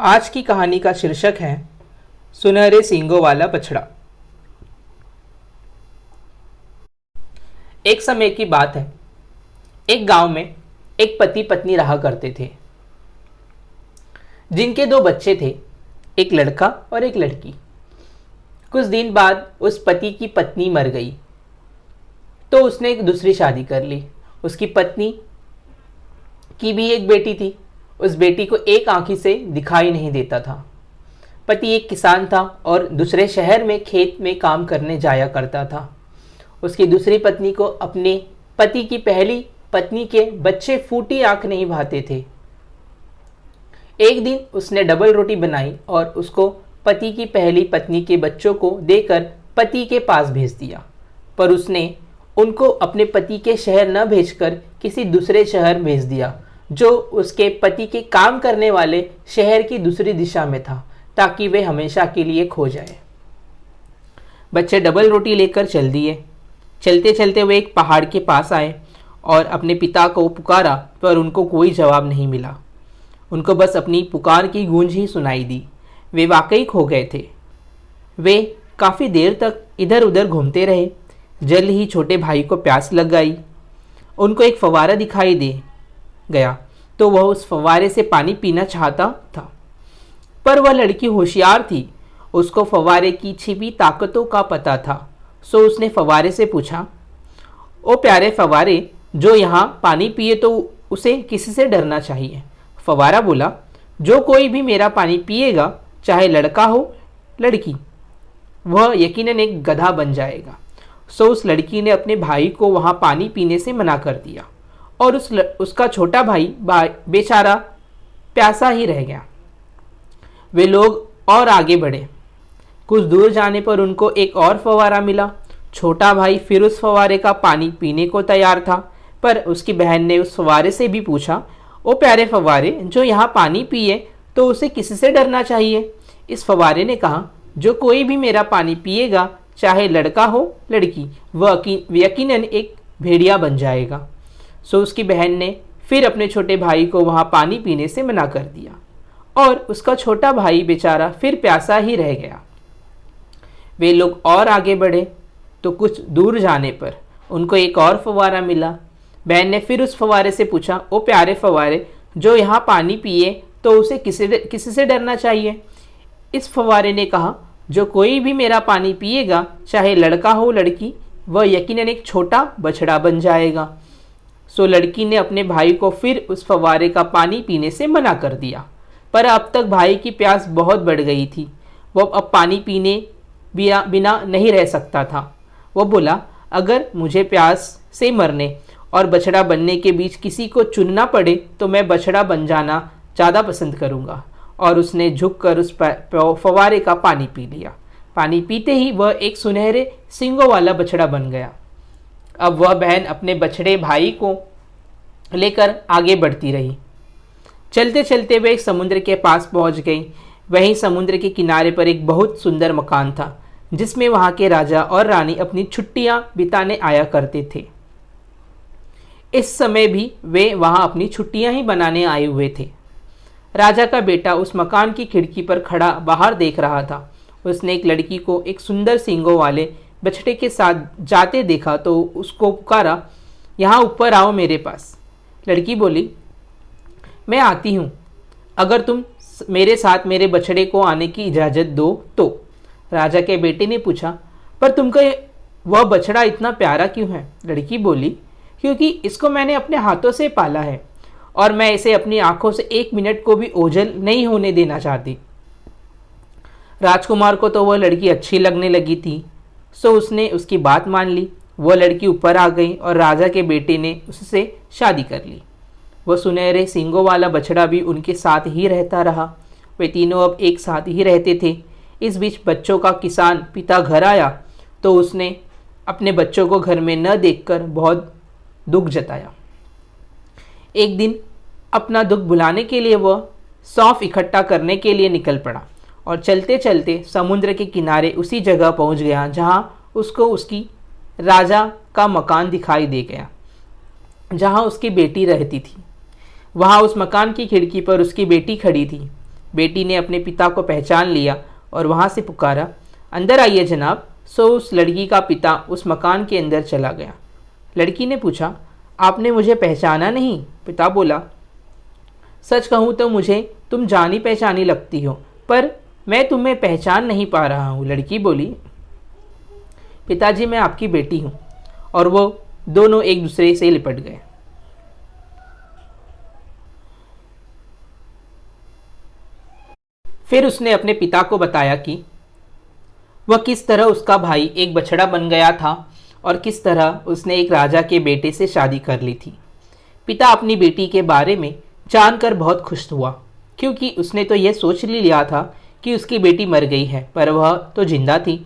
आज की कहानी का शीर्षक है सुनहरे सींगों वाला बछड़ा। एक समय की बात है। एक गांव में एक पति पत्नी रहा करते थे, जिनके दो बच्चे थे, एक लड़का और एक लड़की। कुछ दिन बाद उस पति की पत्नी मर गई, तो उसने एक दूसरी शादी कर ली। उसकी पत्नी की भी एक बेटी थी। उस बेटी को एक आंखी से दिखाई नहीं देता था। पति एक किसान था और दूसरे शहर में खेत में काम करने जाया करता था। उसकी दूसरी पत्नी को अपने पति की पहली पत्नी के बच्चे फूटी आंख नहीं भाते थे। एक दिन उसने डबल रोटी बनाई और उसको पति की पहली पत्नी के बच्चों को देकर पति के पास भेज दिया, पर उसने उनको अपने पति के शहर न भेजकर किसी दूसरे शहर भेज दिया, जो उसके पति के काम करने वाले शहर की दूसरी दिशा में था, ताकि वे हमेशा के लिए खो जाए। बच्चे डबल रोटी लेकर चल दिए। चलते चलते वे एक पहाड़ के पास आए और अपने पिता को पुकारा, पर उनको कोई जवाब नहीं मिला। उनको बस अपनी पुकार की गूंज ही सुनाई दी। वे वाकई खो गए थे। वे काफ़ी देर तक इधर उधर घूमते रहे। जल्द ही छोटे भाई को प्यास लग गई। उनको एक फव्वारा दिखाई दे गया, तो वह उस फव्वारे से पानी पीना चाहता था, पर वह लड़की होशियार थी। उसको फव्वारे की छिपी ताकतों का पता था। सो उसने फव्वारे से पूछा, ओ प्यारे फव्वारे, जो यहाँ पानी पिए तो उसे किसी से डरना चाहिए। फव्वारा बोला, जो कोई भी मेरा पानी पिएगा, चाहे लड़का हो लड़की, वह यकीनन एक गधा बन जाएगा। सो उस लड़की ने अपने भाई को वहाँ पानी पीने से मना कर दिया और उसका छोटा भाई बेचारा प्यासा ही रह गया। वे लोग और आगे बढ़े। कुछ दूर जाने पर उनको एक और फव्वारा मिला। छोटा भाई फिर उस फव्वारे का पानी पीने को तैयार था, पर उसकी बहन ने उस फव्वारे से भी पूछा, ओ प्यारे फव्वारे, जो यहाँ पानी पिए तो उसे किसी से डरना चाहिए। इस फव्वारे ने कहा, जो कोई भी मेरा पानी पिएगा, चाहे लड़का हो लड़की, वह यकीनन एक भेड़िया बन जाएगा। सो उसकी बहन ने फिर अपने छोटे भाई को वहाँ पानी पीने से मना कर दिया और उसका छोटा भाई बेचारा फिर प्यासा ही रह गया। वे लोग और आगे बढ़े तो कुछ दूर जाने पर उनको एक और फव्वारा मिला। बहन ने फिर उस फव्वारे से पूछा, ओ प्यारे फव्वारे, जो यहाँ पानी पिए तो उसे किसी से डरना चाहिए। इस फव्वारे ने कहा, जो कोई भी मेरा पानी पिएगा, चाहे लड़का हो लड़की, वह यकीनन एक छोटा बछड़ा बन जाएगा। सो लड़की ने अपने भाई को फिर उस फव्वारे का पानी पीने से मना कर दिया, पर अब तक भाई की प्यास बहुत बढ़ गई थी। वह अब पानी पीने बिना नहीं रह सकता था। वह बोला, अगर मुझे प्यास से मरने और बछड़ा बनने के बीच किसी को चुनना पड़े तो मैं बछड़ा बन जाना ज़्यादा पसंद करूँगा। और उसने झुककर उस फव्वारे का पानी पी लिया। पानी पीते ही वह एक सुनहरे सींगों वाला बछड़ा बन गया। अब वह बहन अपने बछड़े भाई को लेकर आगे बढ़ती रही। चलते चलते वे एक समुद्र के पास पहुंच गई। वहीं समुद्र के किनारे पर एक बहुत सुंदर मकान था, जिसमें वहां के राजा और रानी अपनी छुट्टियां बिताने आया करते थे। इस समय भी वे वहां अपनी छुट्टियां ही बनाने आए हुए थे। राजा का बेटा उस मकान की खिड़की पर खड़ा बाहर देख रहा था। उसने एक लड़की को एक सुंदर सींगों वाले बछड़े के साथ जाते देखा तो उसको पुकारा, यहाँ ऊपर आओ मेरे पास। लड़की बोली, मैं आती हूँ, अगर तुम मेरे साथ मेरे बछड़े को आने की इजाज़त दो तो। राजा के बेटे ने पूछा, पर तुमको वह बछड़ा इतना प्यारा क्यों है? लड़की बोली, क्योंकि इसको मैंने अपने हाथों से पाला है और मैं इसे अपनी आंखों से एक मिनट को भी ओझल नहीं होने देना चाहती। राजकुमार को तो वह लड़की अच्छी लगने लगी थी, सो उसने उसकी बात मान ली। वह लड़की ऊपर आ गई और राजा के बेटे ने उससे शादी कर ली। वह सुनहरे सींगों वाला बछड़ा भी उनके साथ ही रहता रहा। वे तीनों अब एक साथ ही रहते थे। इस बीच बच्चों का किसान पिता घर आया तो उसने अपने बच्चों को घर में न देखकर बहुत दुख जताया। एक दिन अपना दुख भुलाने के लिए वह सौंफ इकट्ठा करने के लिए निकल पड़ा और चलते चलते समुद्र के किनारे उसी जगह पहुंच गया जहां उसको उसकी राजा का मकान दिखाई दे गया, जहां उसकी बेटी रहती थी। वहां उस मकान की खिड़की पर उसकी बेटी खड़ी थी। बेटी ने अपने पिता को पहचान लिया और वहाँ से पुकारा, अंदर आइए जनाब। सो उस लड़की का पिता उस मकान के अंदर चला गया। लड़की ने पूछा, आपने मुझे पहचाना नहीं? पिता बोला, सच कहूँ तो मुझे तुम जानी पहचानी लगती हो, पर मैं तुम्हें पहचान नहीं पा रहा हूँ। लड़की बोली, पिताजी मैं आपकी बेटी हूँ। और वो दोनों एक दूसरे से लिपट गए। फिर उसने अपने पिता को बताया कि वह किस तरह उसका भाई एक बछड़ा बन गया था और किस तरह उसने एक राजा के बेटे से शादी कर ली थी। पिता अपनी बेटी के बारे में जानकर बहुत खुश हुआ, क्योंकि उसने तो यह सोच लिया था कि उसकी बेटी मर गई है, पर वह तो जिंदा थी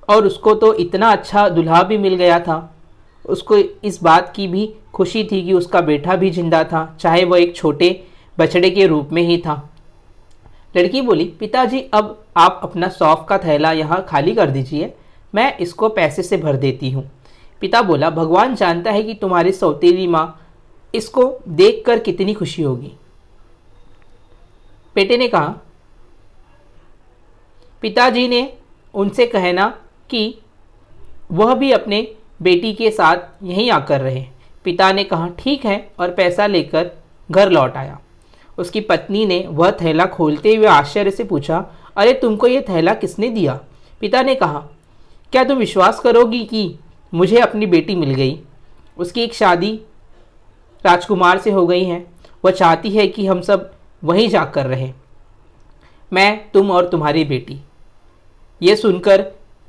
और उसको तो इतना अच्छा दुल्हा भी मिल गया था। उसको इस बात की भी खुशी थी कि उसका बेटा भी जिंदा था, चाहे वह एक छोटे बछड़े के रूप में ही था। लड़की बोली, पिताजी अब आप अपना सौंफ का थैला यहाँ खाली कर दीजिए, मैं इसको पैसे से भर देती हूँ। पिता बोला, भगवान जानता है कि तुम्हारी सौतेली माँ इसको देखकर कितनी खुशी होगी। बेटे ने कहा, पिताजी ने उनसे कहना कि वह भी अपने बेटी के साथ यहीं आकर रहे। पिता ने कहा, ठीक है, और पैसा लेकर घर लौट आया। उसकी पत्नी ने वह थैला खोलते हुए आश्चर्य से पूछा, अरे तुमको ये थैला किसने दिया? पिता ने कहा, क्या तुम विश्वास करोगी कि मुझे अपनी बेटी मिल गई? उसकी एक शादी राजकुमार से हो गई है। वह चाहती है कि हम सब वहीं जाकर रहें, मैं, तुम और तुम्हारी बेटी। यह सुनकर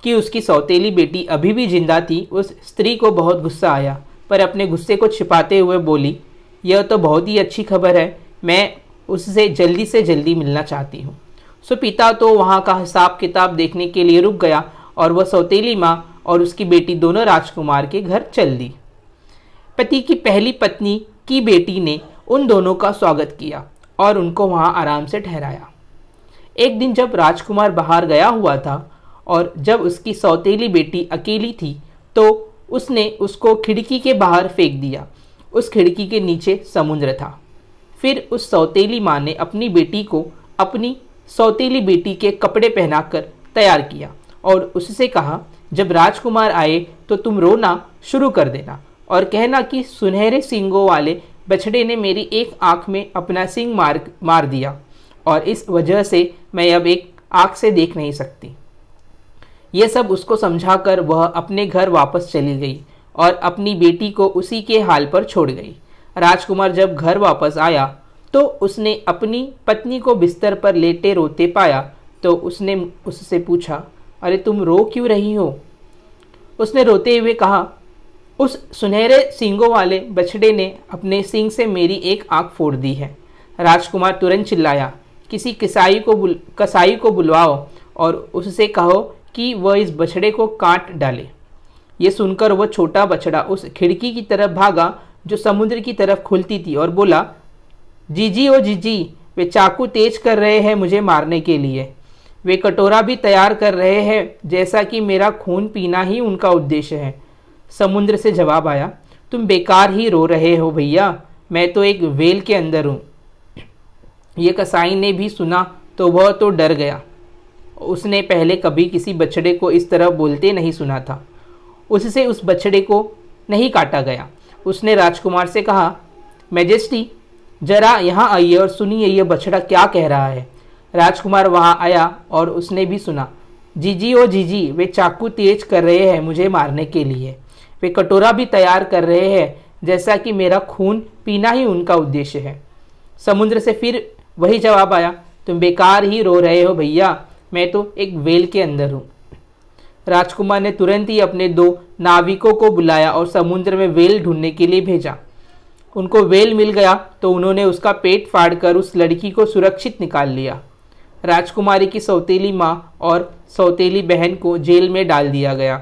कि उसकी सौतेली बेटी अभी भी जिंदा थी, उस स्त्री को बहुत गुस्सा आया, पर अपने गुस्से को छिपाते हुए बोली, यह तो बहुत ही अच्छी खबर है, मैं उससे जल्दी मिलना चाहती हूँ। सो पिता तो वहाँ का हिसाब किताब देखने के लिए रुक गया और वह सौतेली माँ और उसकी बेटी दोनों राजकुमार के घर चल दी। पति की पहली पत्नी की बेटी ने उन दोनों का स्वागत किया और उनको वहाँ आराम से ठहराया। एक दिन जब राजकुमार बाहर गया हुआ था और जब उसकी सौतेली बेटी अकेली थी, तो उसने उसको खिड़की के बाहर फेंक दिया। उस खिड़की के नीचे समुद्र था। फिर उस सौतेली माँ ने अपनी बेटी को अपनी सौतेली बेटी के कपड़े पहनाकर तैयार किया और उससे कहा, जब राजकुमार आए तो तुम रोना शुरू कर देना और कहना कि सुनहरे सींगों वाले बछड़े ने मेरी एक आँख में अपना सींग मार दिया और इस वजह से मैं अब एक आँख से देख नहीं सकती। यह सब उसको समझाकर वह अपने घर वापस चली गई और अपनी बेटी को उसी के हाल पर छोड़ गई। राजकुमार जब घर वापस आया तो उसने अपनी पत्नी को बिस्तर पर लेटे रोते पाया, तो उसने उससे पूछा, अरे तुम रो क्यों रही हो? उसने रोते हुए कहा, उस सुनहरे सींगों वाले बछड़े ने अपने सींग से मेरी एक आँख फोड़ दी है। राजकुमार तुरंत चिल्लाया, किसी कसाई को बुलवाओ और उससे कहो कि वह इस बछड़े को काट डाले। ये सुनकर वह छोटा बछड़ा उस खिड़की की तरफ भागा जो समुद्र की तरफ खुलती थी और बोला, जीजी ओ जीजी, वे चाकू तेज कर रहे हैं मुझे मारने के लिए। वे कटोरा भी तैयार कर रहे हैं, जैसा कि मेरा खून पीना ही उनका उद्देश्य है। समुद्र से जवाब आया, तुम बेकार ही रो रहे हो भैया, मैं तो एक वेल के अंदर हूँ। ये कसाई ने भी सुना तो वह तो डर गया। उसने पहले कभी किसी बछड़े को इस तरह बोलते नहीं सुना था। उससे उस बछड़े को नहीं काटा गया। उसने राजकुमार से कहा, मैजेस्टी, जरा यहाँ आइए और सुनिए यह बछड़ा क्या कह रहा है। राजकुमार वहाँ आया और उसने भी सुना, जीजी ओ जीजी, वे चाकू तेज कर रहे हैं मुझे मारने के लिए। वे कटोरा भी तैयार कर रहे हैं, जैसा कि मेरा खून पीना ही उनका उद्देश्य है। समुद्र से फिर वही जवाब आया, तुम बेकार ही रो रहे हो भैया, मैं तो एक वेल के अंदर हूँ। राजकुमार ने तुरंत ही अपने 2 नाविकों को बुलाया और समुद्र में वेल ढूंढने के लिए भेजा। उनको वेल मिल गया तो उन्होंने उसका पेट फाड़कर उस लड़की को सुरक्षित निकाल लिया। राजकुमारी की सौतेली माँ और सौतेली बहन को जेल में डाल दिया गया।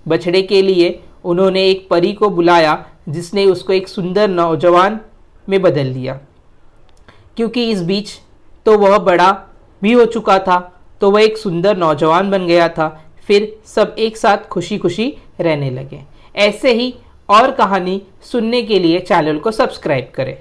बछड़े के लिए उन्होंने एक परी को बुलाया जिसने उसको एक सुंदर नौजवान में बदल दिया। क्योंकि इस बीच तो वह बड़ा भी हो चुका था, तो वह एक सुंदर नौजवान बन गया था। फिर सब एक साथ खुशी खुशी रहने लगे। ऐसे ही और कहानी सुनने के लिए चैनल को सब्सक्राइब करें।